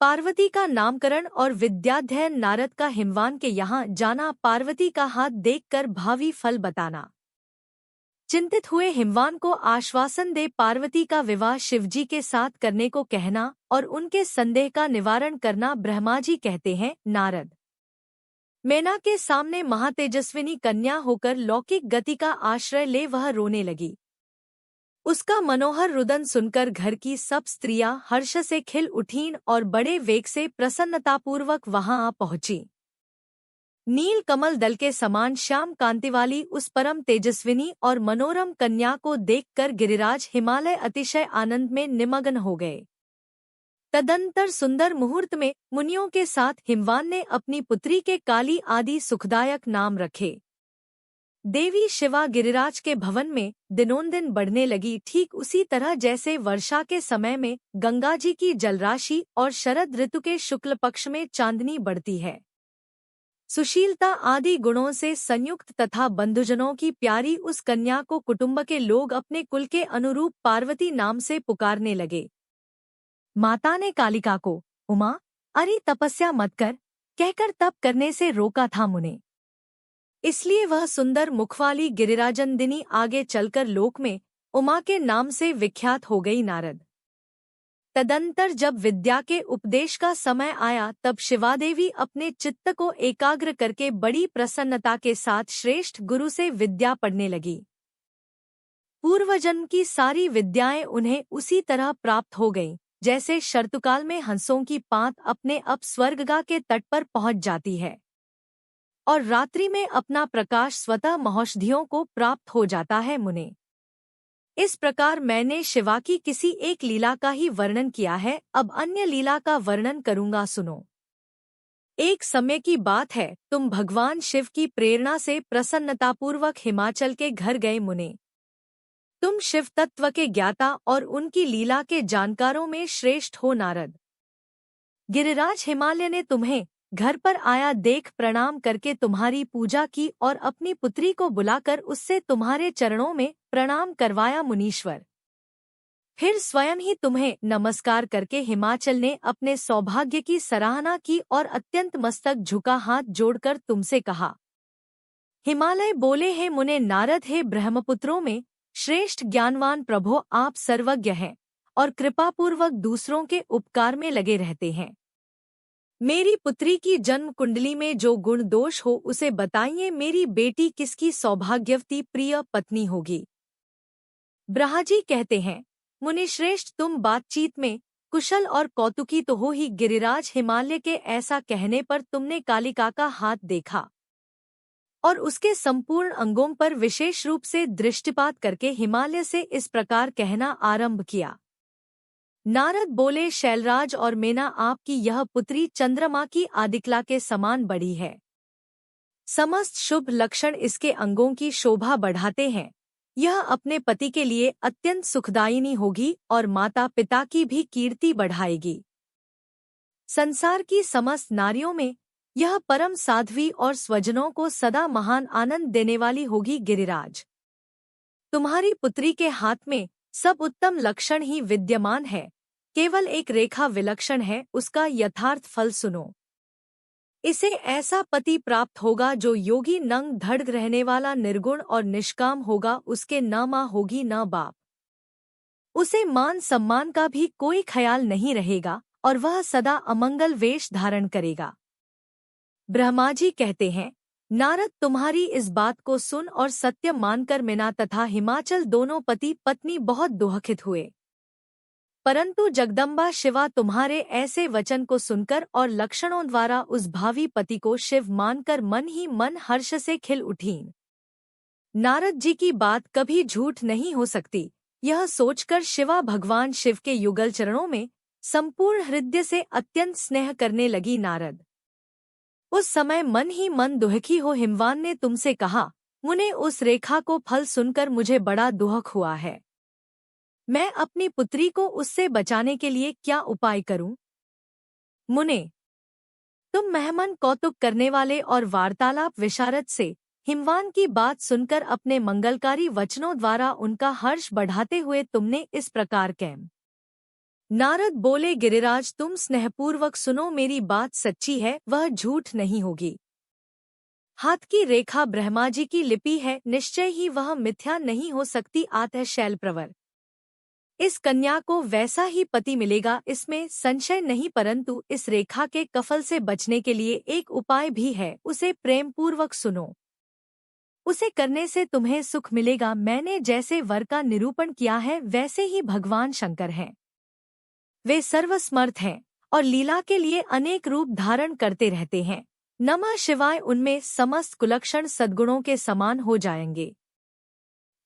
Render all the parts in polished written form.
पार्वती का नामकरण और विद्याध्ययन। नारद का हिमवान के यहाँ जाना, पार्वती का हाथ देखकर भावी फल बताना। चिंतित हुए हिमवान को आश्वासन दे पार्वती का विवाह शिवजी के साथ करने को कहना और उनके संदेह का निवारण करना। ब्रह्मा जी कहते हैं, नारद मेना के सामने महातेजस्विनी कन्या होकर लौकिक गति का आश्रय ले वह रोने लगी। उसका मनोहर रुदन सुनकर घर की सब स्त्रियां हर्ष से खिल उठीं और बड़े वेग से प्रसन्नतापूर्वक वहां आ पहुंची। नील कमल दल के समान श्याम कांति वाली उस परम तेजस्विनी और मनोरम कन्या को देखकर गिरिराज हिमालय अतिशय आनंद में निमग्न हो गए। तदंतर सुंदर मुहूर्त में मुनियों के साथ हिमवान ने अपनी पुत्री के काली आदि सुखदायक नाम रखे। देवी शिवा गिरिराज के भवन में दिनोंदिन बढ़ने लगी, ठीक उसी तरह जैसे वर्षा के समय में गंगा जी की जलराशि और शरद ऋतु के शुक्ल पक्ष में चांदनी बढ़ती है। सुशीलता आदि गुणों से संयुक्त तथा बंधुजनों की प्यारी उस कन्या को कुटुंब के लोग अपने कुल के अनुरूप पार्वती नाम से पुकारने लगे। माता ने कालिका को उमा, अरे तपस्या मत कर कहकर तप करने से रोका था मुने, इसलिए वह सुंदर मुखवाली गिरिराजनंदिनी आगे चलकर लोक में उमा के नाम से विख्यात हो गई। नारद तदंतर जब विद्या के उपदेश का समय आया, तब शिवादेवी अपने चित्त को एकाग्र करके बड़ी प्रसन्नता के साथ श्रेष्ठ गुरु से विद्या पढ़ने लगी। पूर्वजन्म की सारी विद्याएं उन्हें उसी तरह प्राप्त हो गईं, जैसे शरतुकाल में हंसों की पांत अपने अप स्वर्गगा के तट पर पहुंच जाती है और रात्रि में अपना प्रकाश स्वतः महौषधियों को प्राप्त हो जाता है। मुने, इस प्रकार मैंने शिवा की किसी एक लीला का ही वर्णन किया है, अब अन्य लीला का वर्णन करूंगा, सुनो। एक समय की बात है, तुम भगवान शिव की प्रेरणा से प्रसन्नतापूर्वक हिमाचल के घर गए। मुने, तुम शिव तत्व के ज्ञाता और उनकी लीला के जानकारों में श्रेष्ठ हो। नारद, गिरिराज हिमालय ने तुम्हें घर पर आया देख प्रणाम करके तुम्हारी पूजा की और अपनी पुत्री को बुलाकर उससे तुम्हारे चरणों में प्रणाम करवाया। मुनीश्वर, फिर स्वयं ही तुम्हें नमस्कार करके हिमाचल ने अपने सौभाग्य की सराहना की और अत्यंत मस्तक झुका हाथ जोड़कर तुमसे कहा। हिमालय बोले, हे मुने नारद, हे ब्रह्मपुत्रों में श्रेष्ठ ज्ञानवान प्रभो, आप सर्वज्ञ हैं और कृपापूर्वक दूसरों के उपकार में लगे रहते हैं। मेरी पुत्री की जन्म कुंडली में जो गुण दोष हो उसे बताइए। मेरी बेटी किसकी सौभाग्यवती प्रिय पत्नी होगी? ब्रह्माजी कहते हैं, मुनिश्रेष्ठ, तुम बातचीत में कुशल और कौतुकी तो हो ही। गिरिराज हिमालय के ऐसा कहने पर तुमने कालिका का हाथ देखा और उसके संपूर्ण अंगों पर विशेष रूप से दृष्टिपात करके हिमालय से इस प्रकार कहना आरंभ किया। नारद बोले, शैलराज और मेना, आपकी यह पुत्री चंद्रमा की आदिक्ला के समान बड़ी है। समस्त शुभ लक्षण इसके अंगों की शोभा बढ़ाते हैं। यह अपने पति के लिए अत्यंत सुखदायिनी होगी और माता पिता की भी कीर्ति बढ़ाएगी। संसार की समस्त नारियों में यह परम साध्वी और स्वजनों को सदा महान आनंद देने वाली होगी। गिरिराज, तुम्हारी पुत्री के हाथ में सब उत्तम लक्षण ही विद्यमान है, केवल एक रेखा विलक्षण है, उसका यथार्थ फल सुनो। इसे ऐसा पति प्राप्त होगा जो योगी नंग धड़ रहने वाला निर्गुण और निष्काम होगा। उसके न माँ होगी न बाप, उसे मान सम्मान का भी कोई ख्याल नहीं रहेगा और वह सदा अमंगल वेश धारण करेगा। ब्रह्माजी कहते हैं, नारद, तुम्हारी इस बात को सुन और सत्य मानकर मेना तथा हिमाचल दोनों पति पत्नी बहुत दुखित हुए। परंतु जगदम्बा शिवा तुम्हारे ऐसे वचन को सुनकर और लक्षणों द्वारा उस भावी पति को शिव मानकर मन ही मन हर्ष से खिल उठीं। नारद जी की बात कभी झूठ नहीं हो सकती, यह सोचकर शिवा भगवान शिव के युगल चरणों में संपूर्ण हृदय से अत्यंत स्नेह करने लगी। नारद, उस समय मन ही मन दुखी हो हिमवान ने तुमसे कहा, मुने, उस रेखा को फल सुनकर मुझे बड़ा दुख हुआ है। मैं अपनी पुत्री को उससे बचाने के लिए क्या उपाय करूं? मुने, तुम मेहमान कौतुक करने वाले और वार्तालाप विशारद से हिमवान की बात सुनकर अपने मंगलकारी वचनों द्वारा उनका हर्ष बढ़ाते हुए तुमने इस प्रकार कैम नारद बोले, गिरिराज तुम स्नेहपूर्वक सुनो, मेरी बात सच्ची है, वह झूठ नहीं होगी। हाथ की रेखा ब्रह्मा जी की लिपि है, निश्चय ही वह मिथ्या नहीं हो सकती। आतः शैलप्रवर इस कन्या को वैसा ही पति मिलेगा, इसमें संशय नहीं। परंतु इस रेखा के कफल से बचने के लिए एक उपाय भी है, उसे प्रेम पूर्वक सुनो। उसे करने से तुम्हें सुख मिलेगा। मैंने जैसे वर का निरूपण किया है वैसे ही भगवान शंकर हैं। वे सर्वसमर्थ हैं और लीला के लिए अनेक रूप धारण करते रहते हैं। नमः शिवाय उनमें समस्त कुलक्षण सद्गुणों के समान हो जाएंगे।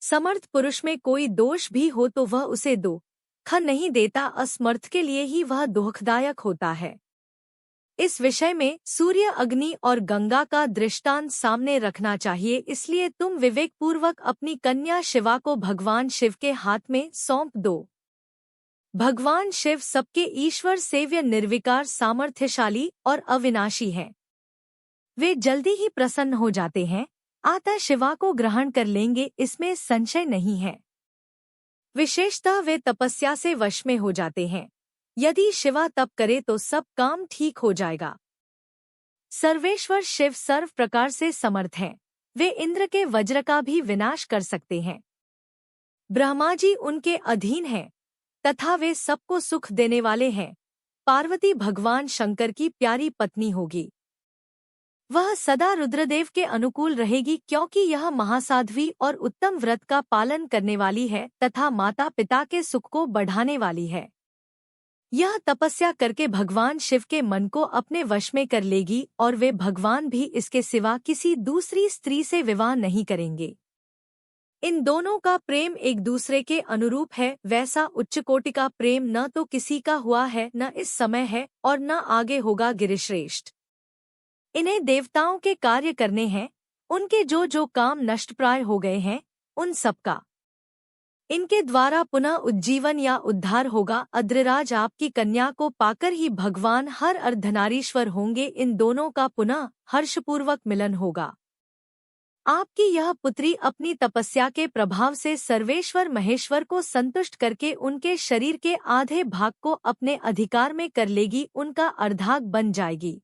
समर्थ पुरुष में कोई दोष भी हो तो वह उसे दुख नहीं देता, असमर्थ के लिए ही वह दुखदायक होता है। इस विषय में सूर्य, अग्नि और गंगा का दृष्टांत सामने रखना चाहिए, इसलिए तुम विवेकपूर्वक अपनी कन्या शिवा को भगवान शिव के हाथ में सौंप दो। भगवान शिव सबके ईश्वर, सेव्य, निर्विकार, सामर्थ्यशाली और अविनाशी हैं। वे जल्दी ही प्रसन्न हो जाते हैं, अतः शिवा को ग्रहण कर लेंगे, इसमें संशय नहीं है। विशेषतः वे तपस्या से वश में हो जाते हैं। यदि शिवा तप करे तो सब काम ठीक हो जाएगा। सर्वेश्वर शिव सर्व प्रकार से समर्थ हैं। वे इंद्र के वज्र का भी विनाश कर सकते हैं। ब्रह्मा जी उनके अधीन हैं तथा वे सबको सुख देने वाले हैं। पार्वती भगवान शंकर की प्यारी पत्नी होगी। वह सदा रुद्रदेव के अनुकूल रहेगी, क्योंकि यह महासाध्वी और उत्तम व्रत का पालन करने वाली है तथा माता पिता के सुख को बढ़ाने वाली है। यह तपस्या करके भगवान शिव के मन को अपने वश में कर लेगी और वे भगवान भी इसके सिवा किसी दूसरी स्त्री से विवाह नहीं करेंगे। इन दोनों का प्रेम एक दूसरे के अनुरूप है। वैसा उच्च कोटि का प्रेम न तो किसी का हुआ है, न इस समय है और न आगे होगा। गिरिश्रेष्ठ, इन्हें देवताओं के कार्य करने हैं। उनके जो जो काम नष्टप्राय हो गए हैं उन सबका इनके द्वारा पुनः उज्जीवन या उद्धार होगा। अद्रिराज, आपकी कन्या को पाकर ही भगवान हर अर्धनारीश्वर होंगे। इन दोनों का पुनः हर्षपूर्वक मिलन होगा। आपकी यह पुत्री अपनी तपस्या के प्रभाव से सर्वेश्वर महेश्वर को संतुष्ट करके उनके शरीर के आधे भाग को अपने अधिकार में कर लेगी, उनका अर्धांग बन जाएगी।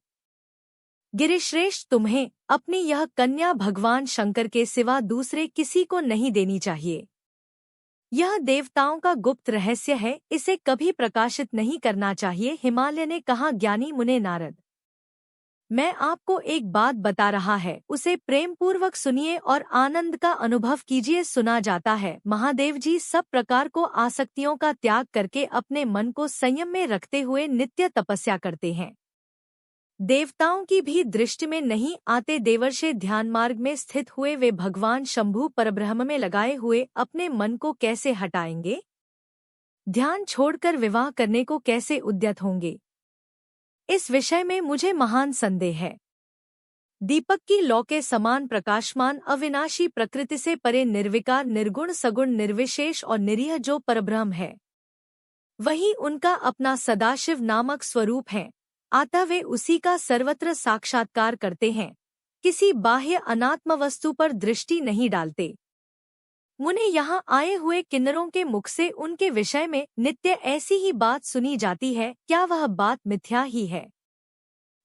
गिरिश्रेष्ठ, तुम्हें अपनी यह कन्या भगवान शंकर के सिवा दूसरे किसी को नहीं देनी चाहिए। यह देवताओं का गुप्त रहस्य है, इसे कभी प्रकाशित नहीं करना चाहिए। हिमालय ने कहा, ज्ञानी मुने नारद, मैं आपको एक बात बता रहा है, उसे प्रेम पूर्वक सुनिए और आनंद का अनुभव कीजिए। सुना जाता है, महादेव जी सब प्रकार को आसक्तियों का त्याग करके अपने मन को संयम में रखते हुए नित्य तपस्या करते हैं। देवताओं की भी दृष्टि में नहीं आते। देवर्षि ध्यान मार्ग में स्थित हुए वे भगवान शंभु परब्रह्म में लगाए हुए अपने मन को कैसे हटाएंगे? ध्यान छोड़कर विवाह करने को कैसे उद्यत होंगे? इस विषय में मुझे महान संदेह है। दीपक की लौ के समान प्रकाशमान, अविनाशी, प्रकृति से परे, निर्विकार, निर्गुण, सगुण, निर्विशेष और निरीह जो परब्रह्म है, वही उनका अपना सदाशिव नामक स्वरूप है। अतः वे उसी का सर्वत्र साक्षात्कार करते हैं, किसी बाह्य अनात्म वस्तु पर दृष्टि नहीं डालते। मुने यहाँ आए हुए किन्नरों के मुख से उनके विषय में नित्य ऐसी ही बात सुनी जाती है, क्या वह बात मिथ्या ही है?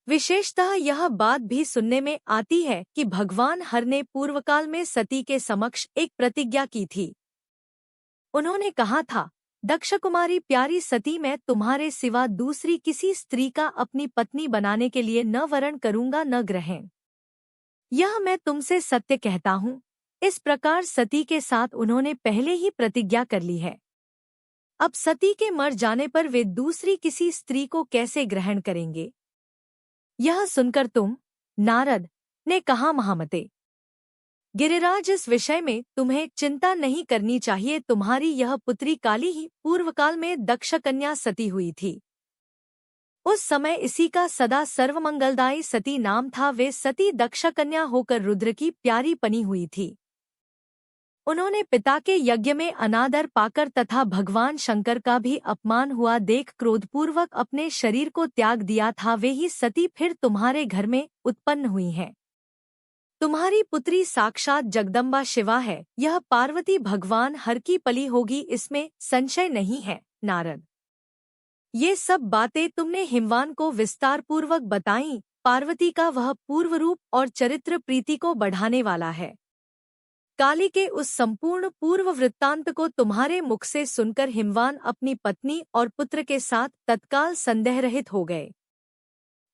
विशेषतः यह बात भी सुनने में आती है कि भगवान हर ने पूर्वकाल में सती के समक्ष एक प्रतिज्ञा की थी। उन्होंने कहा था, दक्ष कुमारी प्यारी सती, मैं तुम्हारे सिवा दूसरी किसी स्त्री का अपनी पत्नी बनाने के लिए न वरण करूंगा न ग्रहण। यह मैं तुमसे सत्य कहता हूँ। इस प्रकार सती के साथ उन्होंने पहले ही प्रतिज्ञा कर ली है। अब सती के मर जाने पर वे दूसरी किसी स्त्री को कैसे ग्रहण करेंगे? यह सुनकर तुम, नारद, ने कहा, महामते गिरिराज, इस विषय में तुम्हें चिंता नहीं करनी चाहिए। तुम्हारी यह पुत्री काली ही पूर्वकाल में दक्ष कन्या सती हुई थी। उस समय इसी का सदा सर्वमंगलदायी सती नाम था। वे सती दक्ष कन्या होकर रुद्र की प्यारी बनी हुई थी। उन्होंने पिता के यज्ञ में अनादर पाकर तथा भगवान शंकर का भी अपमान हुआ देख क्रोधपूर्वक अपने शरीर को त्याग दिया था। वे ही सती फिर तुम्हारे घर में उत्पन्न हुई हैं। तुम्हारी पुत्री साक्षात जगदम्बा शिवा है। यह पार्वती भगवान हर की पली होगी, इसमें संशय नहीं है। नारद, ये सब बातें तुमने हिमवान को विस्तार पूर्वक बताईं। पार्वती का वह पूर्व रूप और चरित्र प्रीति को बढ़ाने वाला है। काली के उस संपूर्ण पूर्व वृत्तांत को तुम्हारे मुख से सुनकर हिमवान अपनी पत्नी और पुत्र के साथ तत्काल संदेहरहित हो गए।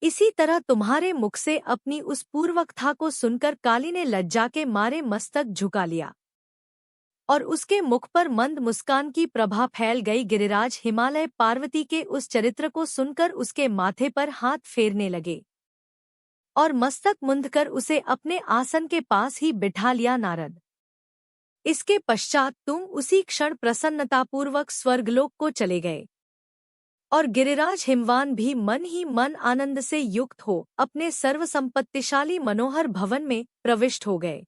इसी तरह तुम्हारे मुख से अपनी उस पूर्वकथा को सुनकर काली ने लज्जा के मारे मस्तक झुका लिया और उसके मुख पर मंद मुस्कान की प्रभा फैल गई। गिरिराज हिमालय पार्वती के उस चरित्र को सुनकर उसके माथे पर हाथ फेरने लगे और मस्तक मुंदकर उसे अपने आसन के पास ही बिठा लिया। नारद, इसके पश्चात तुम उसी क्षण प्रसन्नतापूर्वक स्वर्गलोक को चले गए और गिरिराज हिमवान भी मन ही मन आनंद से युक्त हो अपने सर्वसंपत्तिशाली मनोहर भवन में प्रविष्ट हो गए।